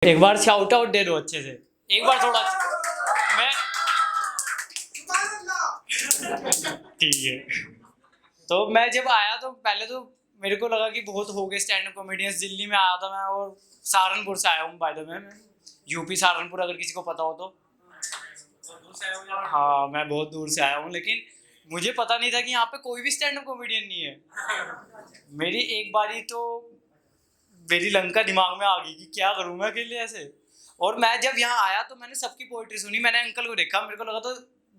एक बार shout out दे दो अच्छे से, एक बार थोड़ा मैं ठीक है। तो मैं जब आया तो पहले तो मेरे को लगा कि बहुत हो गए स्टैंड अप कॉमेडियंस। दिल्ली में आया था मैं, और सहारनपुर से आया हूँ बाय द वे। मैं यूपी सहारनपुर, अगर किसी को पता हो तो। हाँ, मैं बहुत दूर से आया हूँ, लेकिन मुझे पता नहीं था कि यहाँ पे कोई भी स्टैंड अप कॉमेडियन नहीं है। मेरी एक बारी तो मेरी लंका दिमाग में आ गई कि क्या करूँ मैं अकेले ऐसे। और मैं जब यहाँ आया तो मैंने सबकी पोएट्री सुनी। मैंने अंकल को देखा, मेरे को लगा तो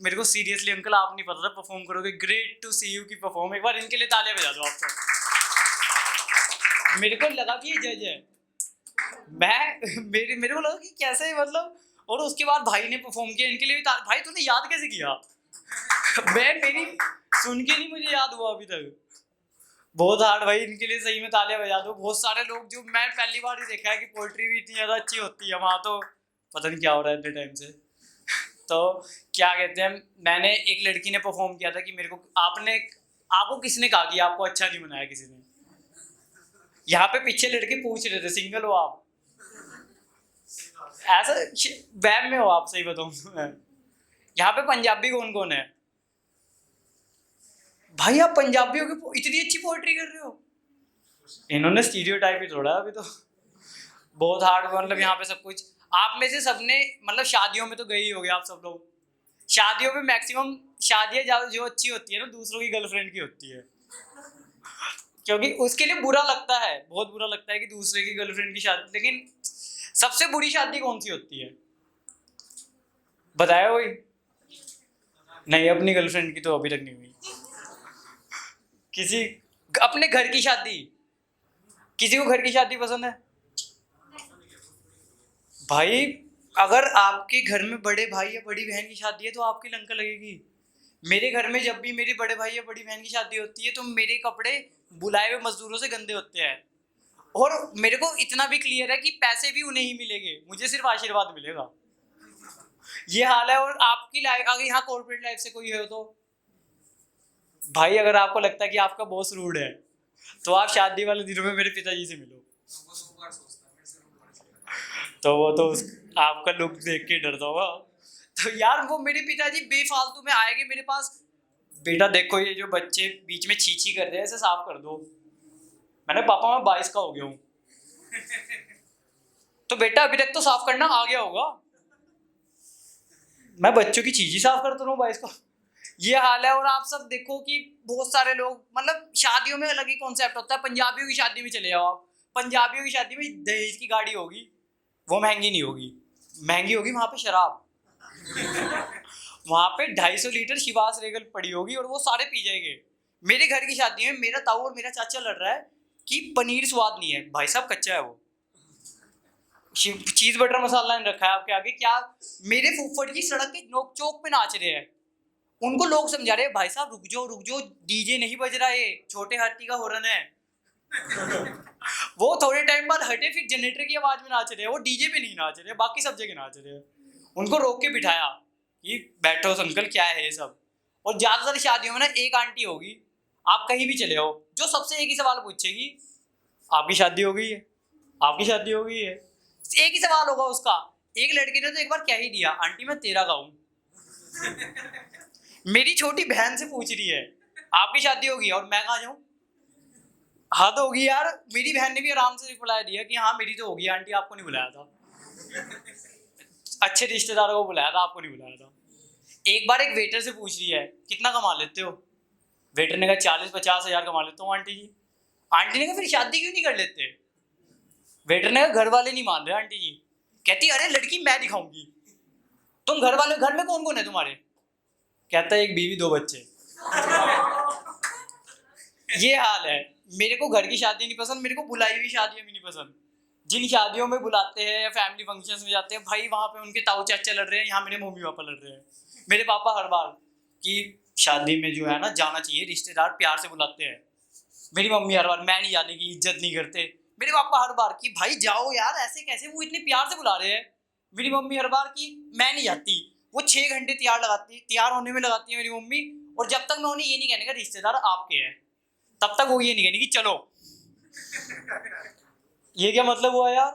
मेरे को सीरियसली अंकल आप नहीं पता था परफॉर्म करोगे, ग्रेट टू सी यू की परफॉर्म। एक बार इनके लिए तालियां बजा दो आप सब। मेरे को लगा कि ये जज है। मेरे को लगा कि कैसे मतलब। और उसके बाद भाई ने परफॉर्म किया, इनके लिए भी भाई तूने याद कैसे किया? मैं मेरी सुन के नहीं मुझे याद हुआ अभी तक। बहुत हार्ड भाई, इनके लिए सही में तालियां बजा दो। बहुत सारे लोग जो मैं पहली बार ही देखा है कि पोएट्री भी इतनी ज्यादा अच्छी होती है वहाँ, तो पता नहीं क्या हो रहा है इतने टाइम से। तो क्या कहते हैं, मैंने एक लड़की ने परफॉर्म किया था कि मेरे को आपको किसने कहा कि आपको अच्छा नहीं बनाया किसी ने? यहाँ पे पीछे लड़के पूछ रहे थे सिंगल हो आप? ऐसा वैम में हो आप? सही बताऊं तो मैं, यहाँ पे पंजाबी कौन कौन है? भाई आप पंजाबियों की इतनी अच्छी पोएट्री कर रहे हो? इन्होंने स्टीरियोटाइप ही तोड़ा अभी तो। बहुत हार्ड, मतलब यहाँ पे सब कुछ। आप में से सबने मतलब शादियों में तो गए ही होगे आप सब लोग। शादियों में मैक्सिमम शादियां जो अच्छी होती है ना, दूसरों की गर्लफ्रेंड की होती है। क्योंकि उसके लिए बुरा लगता है, बहुत बुरा लगता है कि दूसरे की गर्लफ्रेंड की शादी। लेकिन सबसे बुरी शादी कौन सी होती है बताया कोई? नहीं, अपनी गर्लफ्रेंड की तो अभी तक नहीं हुई। किसी अपने घर की शादी, किसी को घर की शादी पसंद है? भाई अगर आपके घर में बड़े भाई या बड़ी बहन की शादी है तो आपकी लंका लगेगी। मेरे घर में जब भी मेरी बड़े भाई या बड़ी बहन की शादी होती है तो मेरे कपड़े बुलाए हुए मजदूरों से गंदे होते हैं। और मेरे को इतना भी क्लियर है कि पैसे भी उन्हें ही मिलेंगे, मुझे सिर्फ आशीर्वाद मिलेगा। ये हाल है। और आपकी लाइफ, अगर यहाँ कॉर्पोरेट लाइफ से कोई है तो भाई, अगर आपको लगता है कि आपका बॉस रूड है तो आप शादी वाले दिनों में मेरे पिताजी से मिलो। तो वो तो आपका लुक देख के डरता होगा। तो यार वो मेरे पिताजी बेफालतू में आएंगे मेरे पास, बेटा देखो ये जो बच्चे बीच में छीछी कर रहे हैं इसे साफ कर दो। मैंने पापा मैं 22 का हो गया हूँ। तो बेटा अभी तक तो साफ करना आ गया होगा। मैं बच्चों की चीज ही साफ करता रहूं 22 का? ये हाल है। और आप सब देखो कि बहुत सारे लोग, मतलब शादियों में अलग ही कॉन्सेप्ट होता है। पंजाबियों की शादी में चले जाओ आप, पंजाबियों की शादी में दहेज की गाड़ी होगी, वो महंगी नहीं होगी, महंगी होगी वहां पे शराब। वहां पे 250 लीटर शिवास रेगल पड़ी होगी और वो सारे पी जाएंगे। मेरे घर की शादी में मेरा ताऊ और मेरा चाचा लड़ रहा है कि पनीर स्वाद नहीं है। भाई साहब कच्चा है वो, चीज बटर मसाला नहीं रखा है आपके आगे क्या? मेरे फूफड़ की सड़क के नोक चौक पे नाच रहे हैं, उनको लोग समझा रहे हैं भाई साहब रुक जाओ, डीजे नहीं बज रहा है, छोटे हाथी का हॉर्न है। वो थोड़े टाइम बाद हटे, फिर जनरेटर की आवाज में नाच रहे हैं। वो डीजे पे नहीं नाच रहे, बाकी सब जगह नाच रहे हैं। उनको रोक के बिठाया कि बैठो अंकल, क्या है ये सब। और ज्यादातर शादियों में ना एक आंटी होगी, आप कहीं भी चले हो, जो सबसे एक ही सवाल पूछेगी, आपकी शादी हो गई है? आपकी शादी हो गई है? एक ही सवाल होगा उसका। एक लड़के ने तो एक बार कह ही दिया, आंटी मैं तेरा का हूं। मेरी छोटी बहन से पूछ रही है आपकी शादी होगी, और मैं कहाँ जाऊं? हाँ तो होगी यार। मेरी बहन ने भी आराम से रिप्लाई दिया कि हाँ मेरी तो होगी आंटी, आपको नहीं बुलाया था। अच्छे रिश्तेदारों को बुलाया था, आपको नहीं बुलाया था। एक बार एक वेटर से पूछ रही है कितना कमा लेते हो? वेटर ने कहा 40-50 हजार कमा लेता हूँ आंटी जी। आंटी ने कहा फिर शादी क्यों नहीं कर लेते? वेटर ने कहा घर वाले नहीं मान रहे आंटी जी। कहती अरे लड़की मैं दिखाऊंगी। तुम घर वाले, घर में कौन कौन है तुम्हारे? कहता है एक बीवी 2 बच्चे। ये हाल है। मेरे को घर की शादी नहीं पसंद, मेरे को बुलाई हुई शादियां भी नहीं पसंद। जिन शादियों में बुलाते हैं या फैमिली फंक्शंस में जाते हैं, भाई वहां पे उनके ताऊ चाचा लड़ रहे हैं, यहाँ मेरे मम्मी पापा लड़ रहे हैं। मेरे पापा हर बार कि शादी में जो है ना जाना चाहिए, रिश्तेदार प्यार से बुलाते हैं। मेरी मम्मी हर बार मैं नहीं जाने की, इज्जत नहीं करते। मेरे पापा हर बार कि भाई जाओ यार, ऐसे कैसे, वो इतने प्यार से बुला रहे हैं। मेरी मम्मी हर बार कि मैं नहीं जाती। वो 6 घंटे तैयार होने में लगाती है मेरी मम्मी। और जब तक मैं उन्हें ये नहीं कहने का रिश्तेदार आपके हैं, तब तक वो ये नहीं कहने कि चलो। ये क्या मतलब हुआ यार?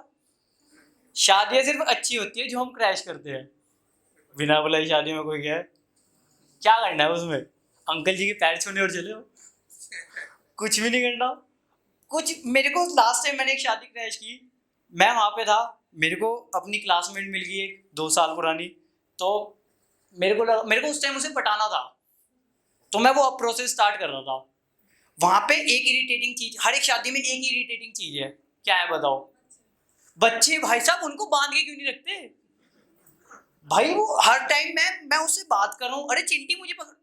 शादियाँ सिर्फ अच्छी होती है जो हम क्रैश करते हैं। बिना बुलाए शादी में कोई गया है, क्या करना है उसमें? अंकल जी के पैर छूने और चले हो, कुछ भी नहीं करना। कुछ मेरे को लास्ट टाइम मैंने एक शादी क्रैश की, मैं वहाँ पे था, मेरे को अपनी क्लासमेट मिल गई एक 2 साल पुरानी, तो मेरे को उस टाइम उसे पटाना था, तो मैं वो अब प्रोसेस स्टार्ट कर रहा था। वहाँ पे एक इरिटेटिंग चीज, हर एक शादी में एक ही इरिटेटिंग चीज है, क्या है बताओ? बच्चे भाई साहब उनको बांध के क्यों नहीं रखते? भाई वो हर टाइम मैं उससे बात कर रहा हूँ, अरे चिंटी मुझे पकड़,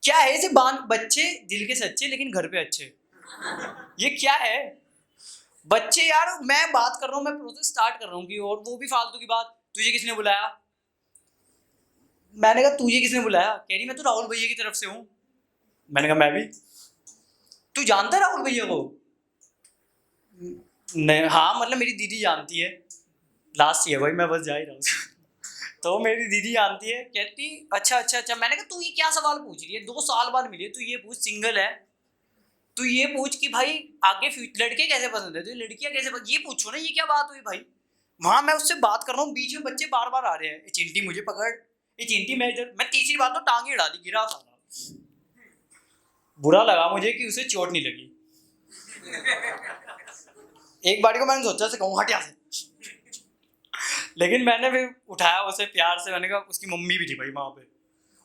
क्या है इसे बांध, बच्चे दिल के सच्चे लेकिन घर पे अच्छे, ये क्या है? बच्चे यार, मैं बात कर रहा हूँ, मैं प्रोसेस स्टार्ट कर रहा हूँ कि, और वो भी फालतू की बात, तुझे किसने बुलाया? मैंने कहा तुझे किसने बुलाया? कह रही मैं तो राहुल भैया की तरफ से हूँ। मैंने कहा मैं भी। तू जानता है राहुल भैया को? नहीं, हाँ मतलब मेरी दीदी जानती है, लास्ट ईयर भाई मैं बस जा ही रहा हूँ। तो मेरी दीदी जानती है, कहती अच्छा अच्छा अच्छा। मैंने कहा तू ये क्या सवाल पूछ रही है, 2 साल बाद मिली है, तू ये पूछ सिंगल है, तू ये पूछ कि भाई आगे लड़के कैसे पसंद है, तो लड़कियां कैसे पसंद, ये पूछो ना, ये क्या बात हुई भाई? वहां मैं उससे बात कर रहा हूँ, बीच में बच्चे बार बार आ रहे हैं, ये चिंटी मुझे पकड़, ये चिंटी मैं इधर, मैं तीसरी बात तो टांगे अड़ा दी, गिरा साला। बुरा लगा मुझे कि उसे चोट नहीं लगी। एक बार को मैंने सोचा से कहूँ हट यहाँ से, लेकिन मैंने फिर उठाया उसे प्यार से, मैंने कहा, उसकी मम्मी भी थी भाई वहाँ पे,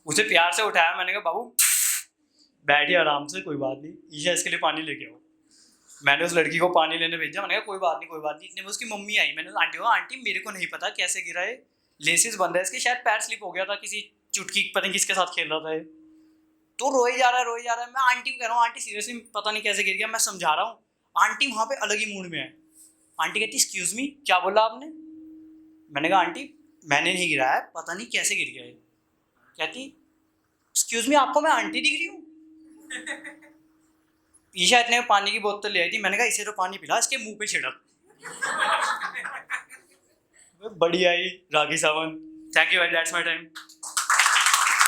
उसे प्यार से उठाया, मैंने कहा बाबू बैठिए आराम से, कोई बात नहीं, ईशा इसके लिए पानी लेके आओ। मैंने उस लड़की को पानी लेने भेजा, मैंने कहा कोई बात नहीं कोई बात नहीं। इतने में उसकी मम्मी आई, मैंने आंटी को, आंटी मेरे को नहीं पता कैसे गिरा है, लेसिस बंद है इसके, शायद पैर स्लिप हो गया था, किसी चुटकी पता नहीं किसके साथ खेल रहा था ये, तो रोए जा रहा है रोए जा रहा है। मैं आंटी को कह रहा हूँ आंटी सीरियसली पता नहीं कैसे गिर गया, मैं समझा रहा हूँ, आंटी वहाँ पे अलग ही मूड में है। आंटी कहती एक्सक्यूज मी क्या बोला आपने? मैंने कहा आंटी मैंने नहीं गिराया है, पता नहीं कैसे गिर गया है। कहती एक्सक्यूज मी आपको मैं आंटी दिख रही हूँ? ईशा इतने में पानी की बोतल ले आई थी, मैंने कहा इसे तो पानी पिला, इसके मुंह पे छिड़क। बढ़िया ही Ragi Sawant, thank you, that's my time.